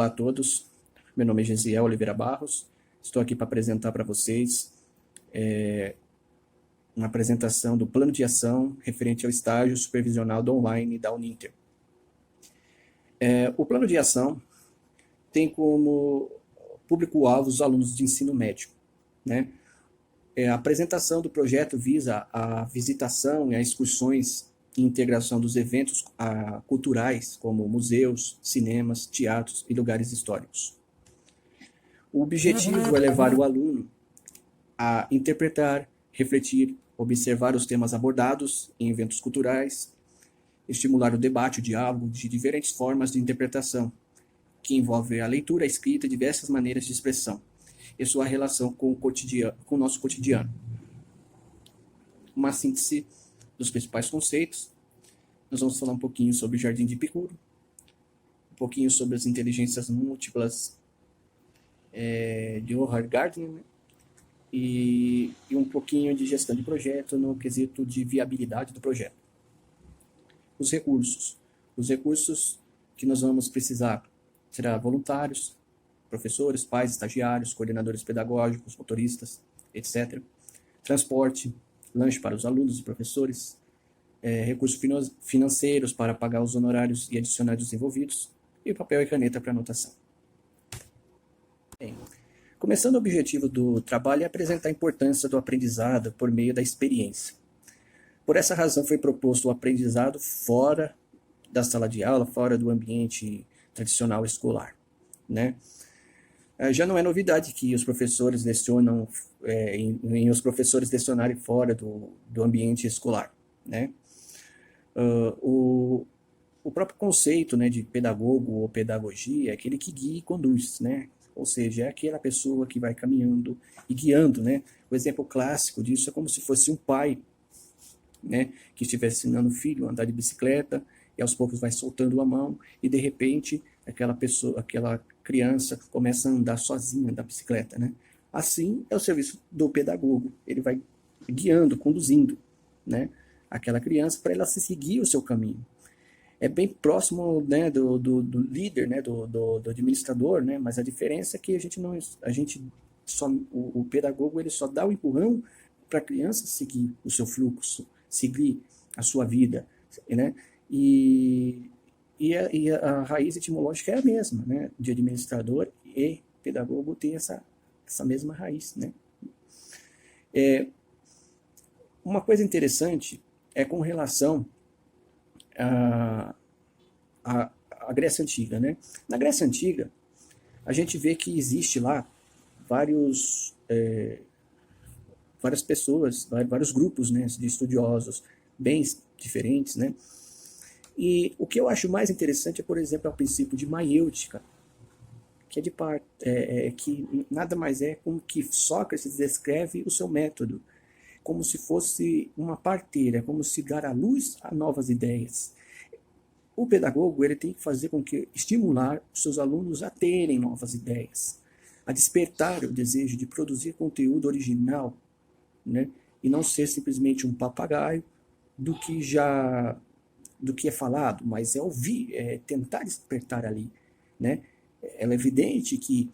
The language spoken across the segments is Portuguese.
Olá a todos, meu nome é Gesiel Oliveira Barros, estou aqui para apresentar para vocês uma apresentação do plano de ação referente ao estágio supervisional do online da Uninter. O plano de ação tem como público-alvo os alunos de ensino médio, né? A apresentação do projeto visa a visitação e as excursões e integração dos eventos culturais, como museus, cinemas, teatros e lugares históricos. O objetivo é levar o aluno a interpretar, refletir, observar os temas abordados em eventos culturais, estimular o debate, o diálogo de diferentes formas de interpretação, que envolve a leitura, a escrita e diversas maneiras de expressão, e sua relação com o nosso cotidiano. Uma síntese dos principais conceitos. Nós vamos falar um pouquinho sobre o Jardim de Epicuro, um pouquinho sobre as inteligências múltiplas de Howard Gardner, né? e um pouquinho de gestão de projeto no quesito de viabilidade do projeto. Os recursos. Os recursos que nós vamos precisar serão voluntários, professores, pais, estagiários, coordenadores pedagógicos, motoristas, etc. Transporte, lanche para os alunos e professores, recursos financeiros para pagar os honorários e adicionais dos envolvidos, e papel e caneta para anotação. Bem, começando, o objetivo do trabalho é apresentar a importância do aprendizado por meio da experiência. Por essa razão foi proposto o aprendizado fora da sala de aula, fora do ambiente tradicional escolar, né? Já não é novidade que os professores lecionam, os professores lecionarem fora do ambiente escolar, né? O próprio conceito, né, de pedagogo ou pedagogia é aquele que guia e conduz, né? Ou seja, é aquela pessoa que vai caminhando e guiando, né? O exemplo clássico disso é como se fosse um pai, né, que estivesse ensinando o filho a andar de bicicleta e aos poucos vai soltando a mão e de repente aquela criança começa a andar sozinha da bicicleta, né? Assim é o serviço do pedagogo, ele vai guiando, conduzindo, né, aquela criança para ela seguir o seu caminho. É bem próximo, né, do líder, né, do administrador, né, mas a diferença é que o pedagogo ele só dá o empurrão para a criança seguir o seu fluxo, seguir a sua vida, né, e a raiz etimológica é a mesma, né, de administrador e pedagogo tem essa mesma raiz, né. Uma coisa interessante é com relação a Grécia Antiga, né? Na Grécia Antiga, a gente vê que existe lá várias pessoas, vários grupos, né, de estudiosos bem diferentes, né? E o que eu acho mais interessante é, por exemplo, o princípio de maiêutica, que que nada mais é como que Sócrates descreve o seu método, como se fosse uma parteira, como se dar à luz a novas ideias. O pedagogo ele tem que fazer com que estimular os seus alunos a terem novas ideias, a despertar o desejo de produzir conteúdo original, né? E não ser simplesmente um papagaio do que é falado, mas é ouvir, é tentar despertar ali, né? É evidente que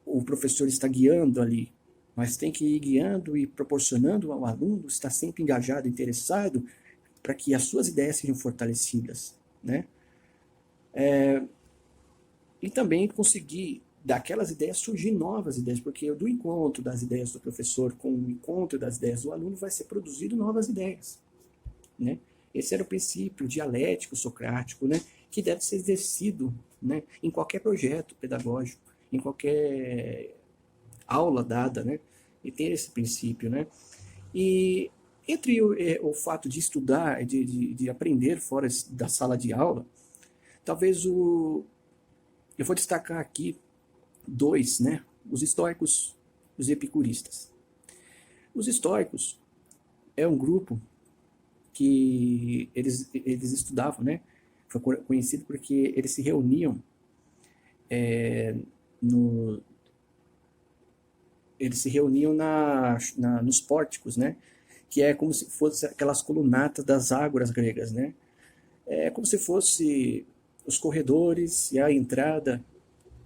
o professor está guiando ali, mas tem que ir guiando e proporcionando ao aluno estar sempre engajado, interessado, para que as suas ideias sejam fortalecidas, né? E também conseguir daquelas ideias surgir novas ideias, porque do encontro das ideias do professor com o encontro das ideias do aluno vai ser produzido novas ideias, né? Esse era o princípio dialético, socrático, né, que deve ser exercido, né, em qualquer projeto pedagógico, em qualquer aula dada, né, e ter esse princípio, né. E entre o fato de estudar, de aprender fora da sala de aula, talvez eu vou destacar aqui dois, né, os estoicos e os epicuristas. Os estoicos é um grupo que eles estudavam, né? Foi conhecido porque eles se reuniam nos pórticos, né? Que é como se fosse aquelas colunatas das ágoras gregas, né? É como se fosse os corredores e a entrada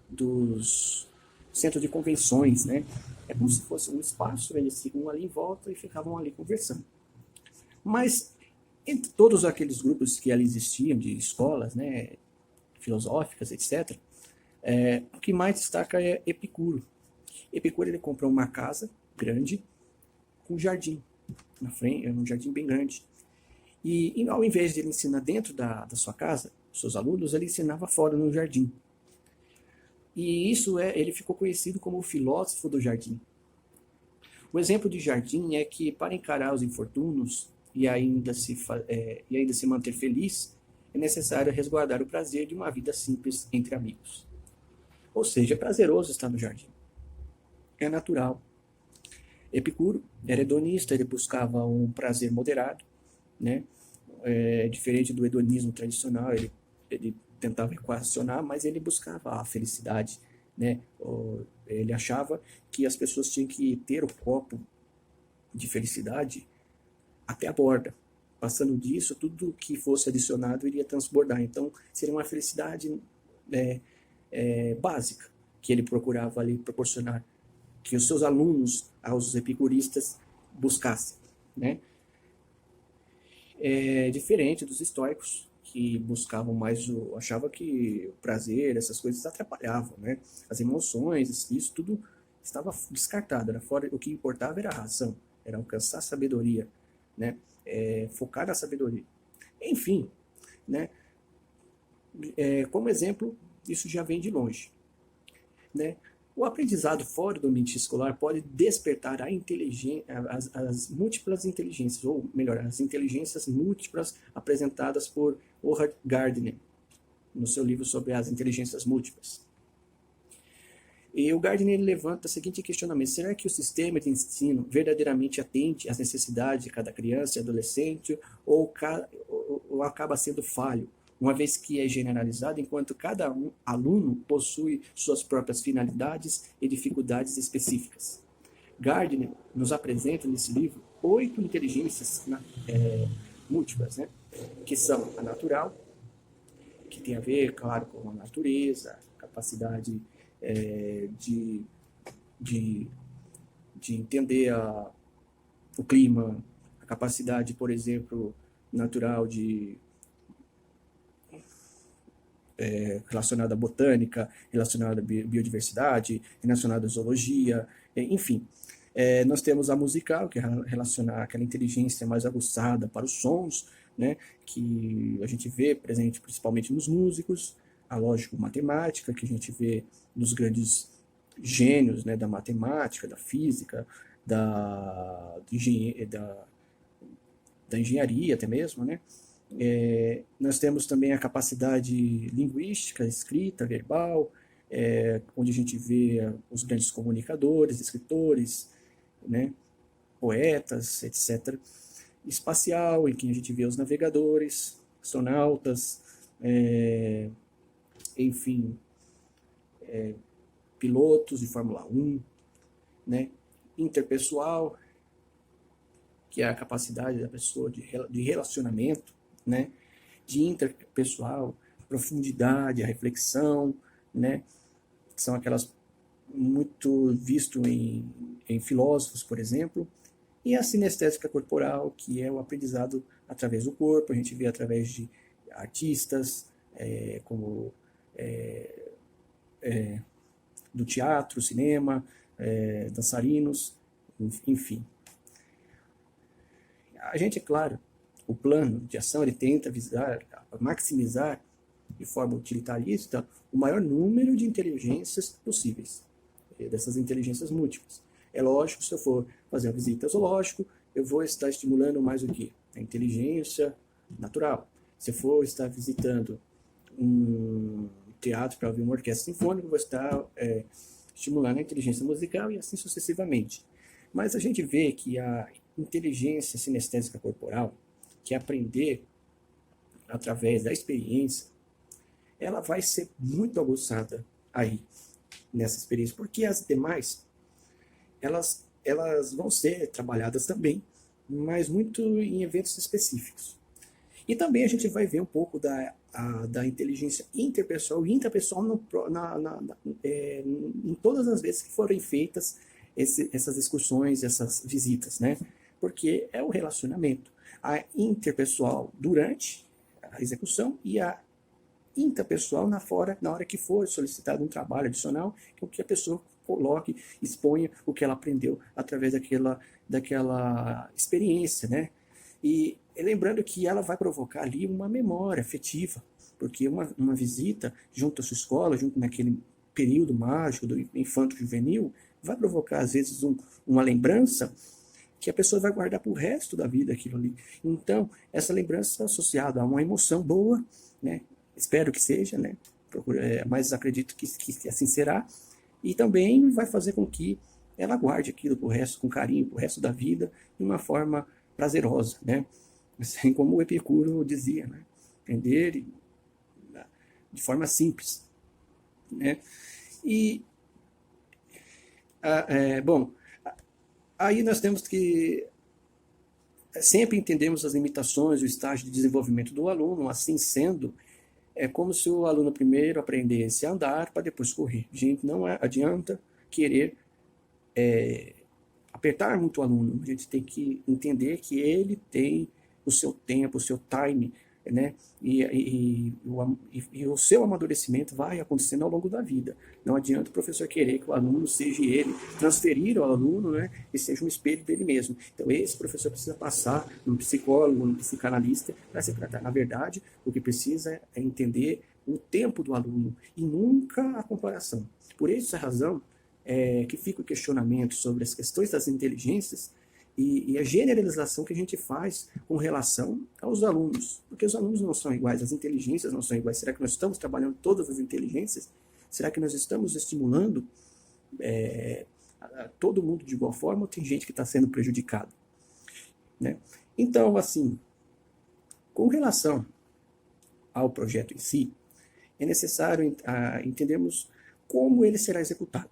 dos centros de convenções, né? É como se fosse um espaço, eles ficam ali em volta e ficavam ali conversando. Mas entre todos aqueles grupos que ali existiam, de escolas, né, filosóficas, etc., o que mais destaca é Epicuro. Epicuro ele comprou uma casa grande com um jardim na frente, um jardim bem grande. E ao invés de ele ensinar dentro da sua casa, seus alunos, ele ensinava fora no jardim. E isso ele ficou conhecido como o filósofo do jardim. O exemplo de jardim é que para encarar os infortúnios e ainda se manter feliz, é necessário resguardar o prazer de uma vida simples entre amigos. Ou seja, é prazeroso estar no jardim. É natural. Epicuro era hedonista, ele buscava um prazer moderado, né? Diferente do hedonismo tradicional, ele tentava equacionar, mas ele buscava a felicidade, né? Ele achava que as pessoas tinham que ter o copo de felicidade até a borda. Passando disso, tudo que fosse adicionado iria transbordar. Então, seria uma felicidade básica que ele procurava ali proporcionar, que os seus alunos, aos epicuristas, buscassem, né? Diferente dos estoicos, que buscavam mais achava que o prazer, essas coisas atrapalhavam, né? As emoções, isso tudo estava descartado, era fora, o que importava era a razão, era alcançar a sabedoria, né? Focar na sabedoria. Enfim, né? Como exemplo, isso já vem de longe, né? O aprendizado fora do ambiente escolar pode despertar as múltiplas inteligências, ou melhor, as inteligências múltiplas apresentadas por Howard Gardner, no seu livro sobre as inteligências múltiplas. E o Gardner levanta o seguinte questionamento: será que o sistema de ensino verdadeiramente atende às necessidades de cada criança e adolescente, ou acaba sendo falho, uma vez que é generalizado, enquanto cada aluno possui suas próprias finalidades e dificuldades específicas? Gardner nos apresenta nesse livro 8 inteligências múltiplas, né? Que são a natural, que tem a ver, claro, com a natureza, capacidade de entender o clima, a capacidade, por exemplo, natural relacionada à botânica, relacionada à biodiversidade, relacionada à zoologia, enfim. Nós temos a musical, que é relacionar aquela inteligência mais aguçada para os sons, né, que a gente vê presente principalmente nos músicos, a lógico-matemática, que a gente vê nos grandes gênios, né, da matemática, da física, da engenharia até mesmo, né? Nós temos também a capacidade linguística, escrita, verbal, onde a gente vê os grandes comunicadores, escritores, né, poetas, etc. Espacial, em que a gente vê os navegadores, astronautas, enfim, pilotos de Fórmula 1, né? Interpessoal, que é a capacidade da pessoa de relacionamento, né? De interpessoal, profundidade, a reflexão, né? Que são aquelas muito visto em filósofos, por exemplo, e a sinestésica corporal, que é o aprendizado através do corpo, a gente vê através de artistas, como do teatro, cinema, dançarinos, enfim. A gente, é claro, o plano de ação ele tenta maximizar de forma utilitarista o maior número de inteligências possíveis, dessas inteligências múltiplas. É lógico, se eu for fazer uma visita ao zoológico, eu vou estar estimulando mais o quê? A inteligência natural. Se eu for estar visitando um teatro para ouvir uma orquestra sinfônica, eu vou estar estimulando a inteligência musical e assim sucessivamente. Mas a gente vê que a inteligência sinestésica corporal, que é aprender através da experiência, ela vai ser muito aguçada aí, nessa experiência, porque as demais, elas vão ser trabalhadas também, mas muito em eventos específicos. E também a gente vai ver um pouco da da inteligência interpessoal e intrapessoal em todas as vezes que forem feitas essas excursões, essas visitas, né? Porque é o relacionamento, a interpessoal durante a execução e a interpessoal na hora que for solicitado um trabalho adicional, que a pessoa coloque, exponha o que ela aprendeu através daquela experiência, né? E lembrando que ela vai provocar ali uma memória afetiva, porque uma visita junto à sua escola, junto naquele período mágico do infanto-juvenil, vai provocar, às vezes, uma lembrança que a pessoa vai guardar para o resto da vida aquilo ali. Então, essa lembrança associada a uma emoção boa, né? Espero que seja, né? Mas acredito que assim será. E também vai fazer com que ela guarde aquilo pro resto, com carinho, pro resto da vida, de uma forma prazerosa, né? Assim como o Epicuro dizia, né? Aprender de forma simples, né? E, bom, aí nós temos que sempre entendemos as limitações, o estágio de desenvolvimento do aluno, assim sendo, é como se o aluno primeiro aprendesse a andar para depois correr. Gente, não adianta querer apertar muito o aluno. A gente tem que entender que ele tem o seu tempo, o seu time, né? E o seu amadurecimento vai acontecendo ao longo da vida. Não adianta o professor querer que o aluno seja ele, transferir ao aluno, né? E seja um espelho dele mesmo. Então, esse professor precisa passar num psicólogo, num psicanalista, para se tratar. Na verdade, o que precisa é entender o tempo do aluno e nunca a comparação. Por essa razão, que fica o questionamento sobre as questões das inteligências e a generalização que a gente faz com relação aos alunos. Porque os alunos não são iguais, as inteligências não são iguais. Será que nós estamos trabalhando todas as inteligências? Será que nós estamos estimulando a todo mundo de igual forma ou tem gente que está sendo prejudicado? Né? Então, assim, com relação ao projeto em si, é necessário entendermos como ele será executado.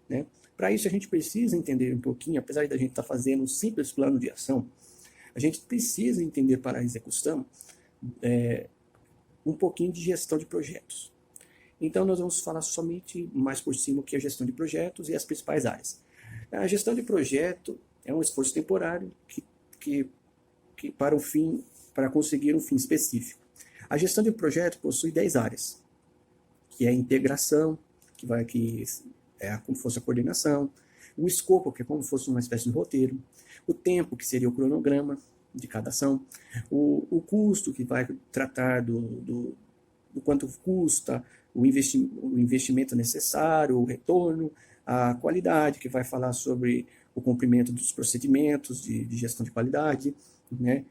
Né? Para isso, a gente precisa entender um pouquinho, apesar de a gente estar fazendo um simples plano de ação, a gente precisa entender para a execução um pouquinho de gestão de projetos. Então, nós vamos falar somente mais por cima o que é a gestão de projetos e as principais áreas. A gestão de projeto é um esforço temporário que para conseguir um fim específico. A gestão de projeto possui 10 áreas, que é a integração, que é como se fosse a coordenação, o escopo, que é como se fosse uma espécie de roteiro, o tempo, que seria o cronograma de cada ação, o custo, que vai tratar do quanto custa, o investimento necessário, o retorno, a qualidade, que vai falar sobre o cumprimento dos procedimentos de gestão de qualidade, né?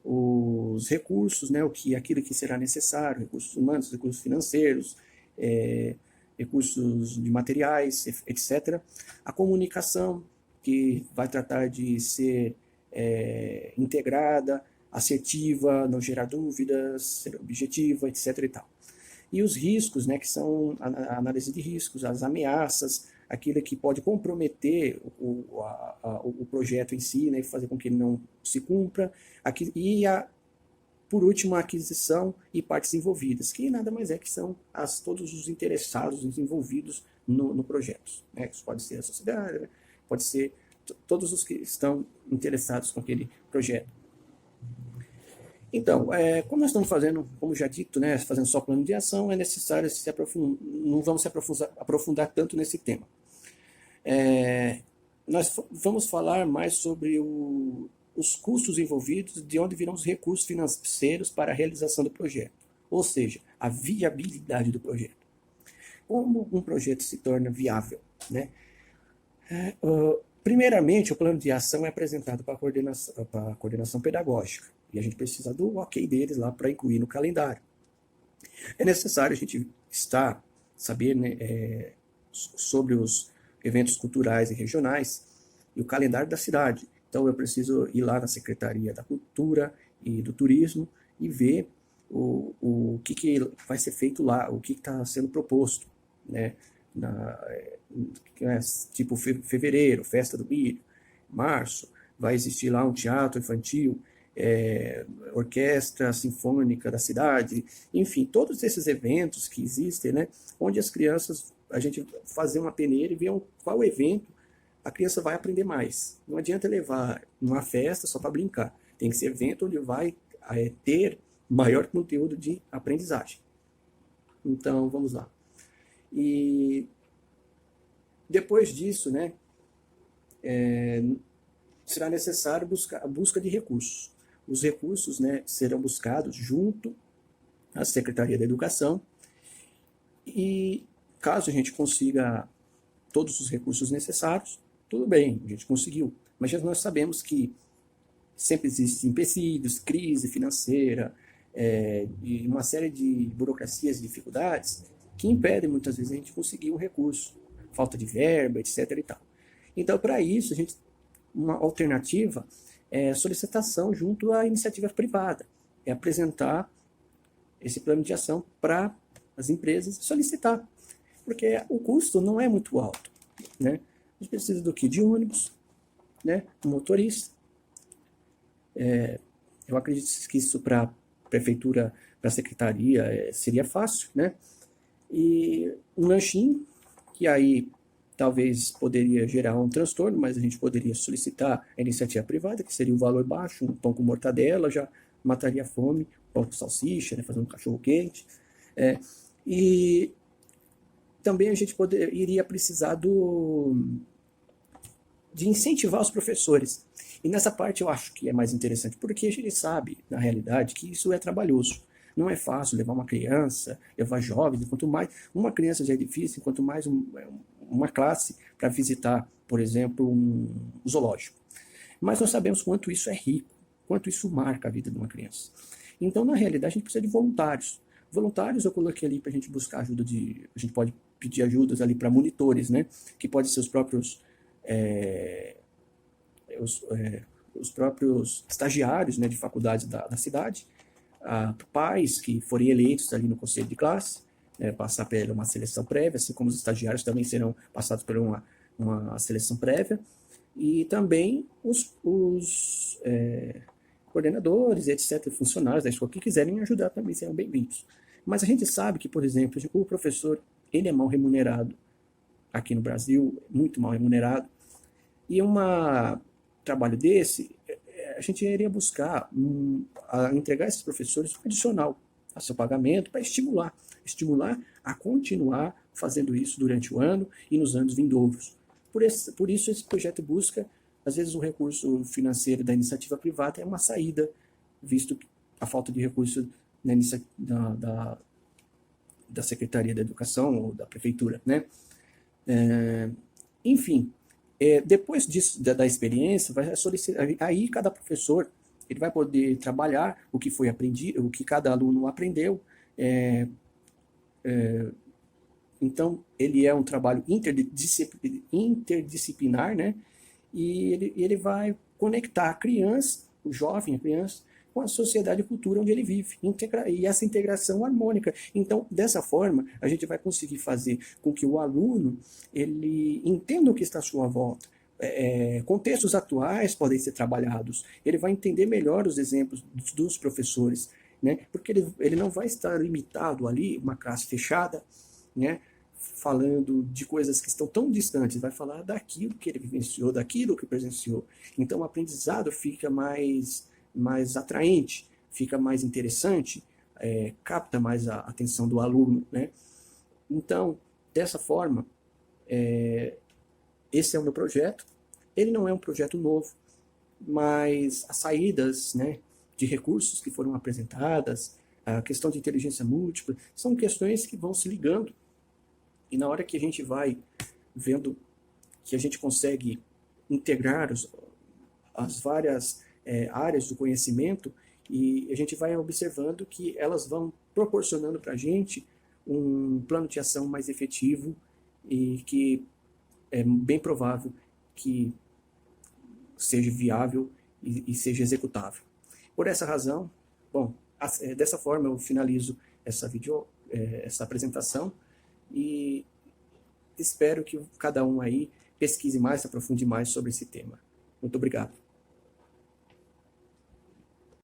Os recursos, né? Aquilo que será necessário, recursos humanos, recursos financeiros, recursos de materiais, etc. A comunicação, que vai tratar de ser integrada, assertiva, não gerar dúvidas, ser objetiva, etc. E tal. E os riscos, né, que são a análise de riscos, as ameaças, aquilo que pode comprometer o projeto em si, né, e fazer com que ele não se cumpra, por último, a aquisição e partes envolvidas, que nada mais é que são todos os interessados, os envolvidos no projeto. Né? Isso pode ser a sociedade, né? Pode ser todos os que estão interessados com aquele projeto. Então, como nós estamos fazendo, como já dito, né, fazendo só plano de ação, é necessário não vamos se aprofundar tanto nesse tema. Nós vamos falar mais sobre os custos envolvidos, de onde virão os recursos financeiros para a realização do projeto, ou seja, a viabilidade do projeto. Como um projeto se torna viável, né? Primeiramente, o plano de ação é apresentado para a coordenação pedagógica, e a gente precisa do ok deles lá para incluir no calendário. É necessário a gente saber, né, sobre os eventos culturais e regionais e o calendário da cidade. Então, eu preciso ir lá na Secretaria da Cultura e do Turismo e ver o que vai ser feito lá, o que está sendo proposto, né? Tipo fevereiro, festa do milho, março, vai existir lá um teatro infantil, orquestra sinfônica da cidade, enfim, todos esses eventos que existem, né, onde as crianças, a gente fazer uma peneira e ver qual evento a criança vai aprender mais. Não adianta levar numa festa só para brincar. Tem que ser evento onde vai ter maior conteúdo de aprendizagem. Então, vamos lá. E depois disso, né, será necessário a busca de recursos. Os recursos, né, serão buscados junto à Secretaria da Educação e caso a gente consiga todos os recursos necessários, tudo bem, a gente conseguiu. Mas nós sabemos que sempre existem empecilhos, crise financeira, e uma série de burocracias e dificuldades que impedem muitas vezes a gente conseguir um recurso, falta de verba, etc. e tal. Então, para isso, uma alternativa é solicitação junto à iniciativa privada, é apresentar esse plano de ação para as empresas solicitar, porque o custo não é muito alto, né? A gente precisa do quê? De ônibus, né? Um motorista. Eu acredito que isso para a prefeitura, para a secretaria, seria fácil, né? E um lanchinho, que aí talvez poderia gerar um transtorno, mas a gente poderia solicitar a iniciativa privada, que seria um valor baixo, um pão com mortadela, já mataria a fome, pão com salsicha, né? Fazer um cachorro quente. E também a gente iria precisar de incentivar os professores. E nessa parte eu acho que é mais interessante, porque a gente sabe, na realidade, que isso é trabalhoso. Não é fácil levar uma criança, levar jovens, quanto mais uma criança já é difícil, quanto mais uma classe para visitar, por exemplo, um zoológico. Mas nós sabemos quanto isso é rico, quanto isso marca a vida de uma criança. Então, na realidade, a gente precisa de voluntários. Voluntários eu coloquei ali para a gente buscar ajuda a gente pode pedir ajudas ali para monitores, né? Que podem ser os próprios os próprios estagiários, né, de faculdades da cidade, pais que forem eleitos ali no conselho de classe, passar por uma seleção prévia, assim como os estagiários também serão passados por uma seleção prévia, e também os coordenadores, etc., funcionários da escola que quiserem ajudar também serão bem-vindos. Mas a gente sabe que, por exemplo, o professor ele é mal remunerado aqui no Brasil, muito mal remunerado, e trabalho desse, a gente iria buscar entregar a esses professores um adicional a seu pagamento para estimular a continuar fazendo isso durante o ano e nos anos vindouros. Por isso esse projeto busca, às vezes o recurso financeiro da iniciativa privada é uma saída, visto a falta de recurso da Secretaria da Educação ou da Prefeitura, né? Enfim, depois disso, da experiência, vai solicitar, aí cada professor ele vai poder trabalhar o que foi aprendido, o que cada aluno aprendeu. Então, ele é um trabalho interdisciplinar, né? E ele vai conectar a criança, o jovem, a criança, com a sociedade e cultura onde ele vive, e essa integração harmônica. Então, dessa forma, a gente vai conseguir fazer com que o aluno ele entenda o que está à sua volta. Contextos atuais podem ser trabalhados, ele vai entender melhor os exemplos dos professores, né? Porque ele não vai estar limitado ali, uma classe fechada, né? Falando de coisas que estão tão distantes, vai falar daquilo que ele vivenciou, daquilo que presenciou. Então, o aprendizado fica mais atraente, fica mais interessante, capta mais a atenção do aluno, né? Então, dessa forma, esse é o meu projeto. Ele não é um projeto novo, mas as saídas, né, de recursos que foram apresentadas, a questão de inteligência múltipla, são questões que vão se ligando. E na hora que a gente vai vendo que a gente consegue integrar as várias áreas do conhecimento, e a gente vai observando que elas vão proporcionando para a gente um plano de ação mais efetivo e que é bem provável que seja viável e seja executável. Por essa razão, bom, dessa forma eu finalizo essa apresentação e espero que cada um aí pesquise mais, aprofunde mais sobre esse tema. Muito obrigado.